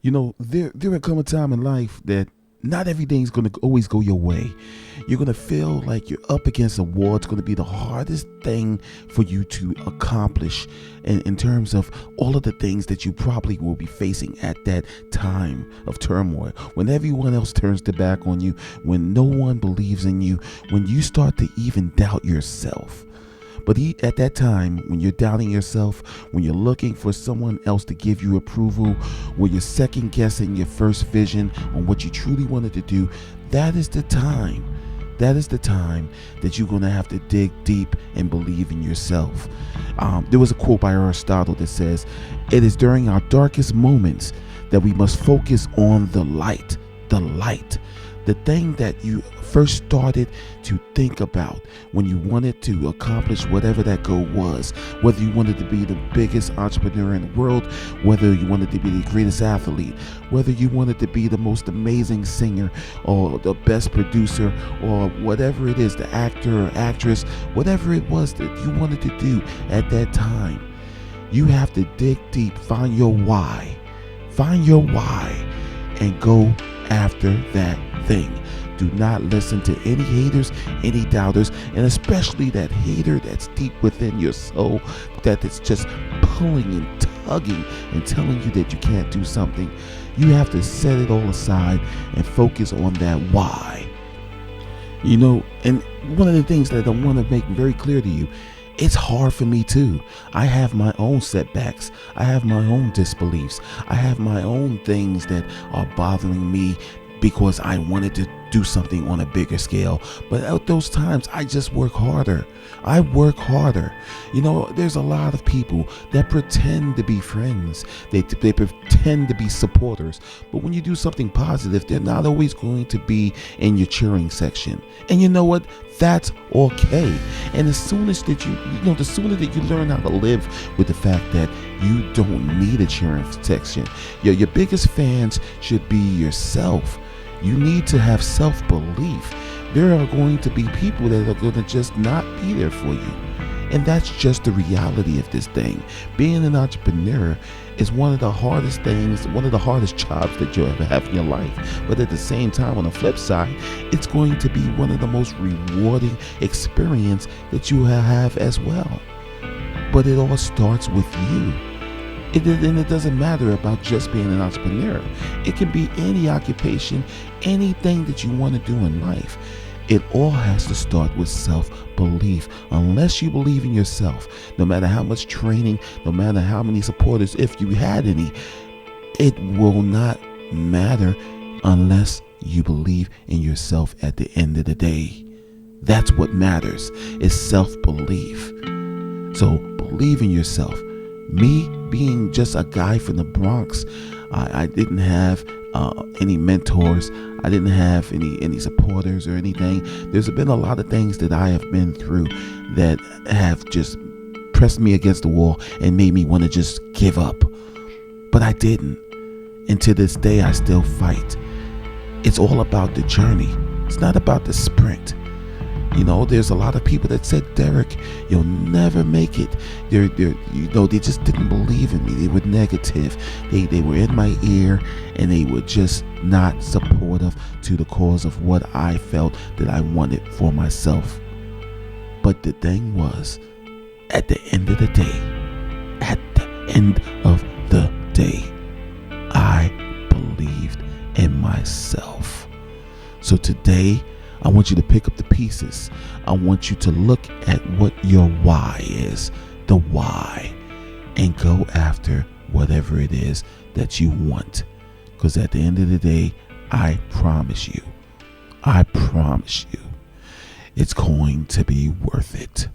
There will come a time in life that not everything's going to always go your way. You're going to feel like you're up against a wall. It's going to be the hardest thing for you to accomplish in terms of all of the things that you probably will be facing at that time of turmoil. When everyone else turns their back on you, when no one believes in you, when you start to even doubt yourself. But at that time, when you're doubting yourself, when you're looking for someone else to give you approval, when you're second guessing your first vision on what you truly wanted to do, that is the time. That is the time that you're going to have to dig deep and believe in yourself. There was a quote by Aristotle that says, "It is during our darkest moments that we must focus on the light." The light. The thing that you first started to think about when you wanted to accomplish whatever that goal was, whether you wanted to be the biggest entrepreneur in the world, whether you wanted to be the greatest athlete, whether you wanted to be the most amazing singer or the best producer or whatever it is, the actor or actress, whatever it was that you wanted to do at that time, you have to dig deep, find your why, and go after that thing. Do not listen to any haters, any doubters, and especially that hater that's deep within your soul that is just pulling and tugging and telling you that you can't do something. You have to set it all aside and focus on that why. And one of the things that I want to make very clear to you, it's hard for me too. I have my own setbacks. I have my own disbeliefs. I have my own things that are bothering me because I wanted to do something on a bigger scale. But at those times, I just work harder. I work harder. There's a lot of people that pretend to be friends. They pretend to be supporters. But when you do something positive, they're not always going to be in your cheering section. And you know what? That's okay. And as soon as that the sooner that you learn how to live with the fact that you don't need a cheering section, your biggest fans should be yourself. You need to have self-belief. There are going to be people that are going to just not be there for you. And that's just the reality of this thing. Being an entrepreneur is one of the hardest things, one of the hardest jobs that you'll ever have in your life. But at the same time, on the flip side, it's going to be one of the most rewarding experience that you will have as well. But it all starts with you. And it doesn't matter about just being an entrepreneur. It can be any occupation, anything that you want to do in life. It all has to start with self-belief. Unless you believe in yourself, no matter how much training, no matter how many supporters, if you had any, it will not matter unless you believe in yourself at the end of the day. That's what matters, is self-belief. So believe in yourself. Me being just a guy from the Bronx, I didn't have any mentors. I didn't have any supporters or anything. There's been a lot of things that I have been through that have just pressed me against the wall and made me want to just give up. But I didn't. And to this day, I still fight. It's all about the journey. It's not about the sprint. There's a lot of people that said, "Derek, you'll never make it." They just didn't believe in me. They were negative. They were in my ear, and they were just not supportive to the cause of what I felt that I wanted for myself. But the thing was, at the end of the day, I believed in myself. So today, I want you to pick up the pieces. I want you to look at what your why is, the why, and go after whatever it is that you want. Because at the end of the day, I promise you, it's going to be worth it.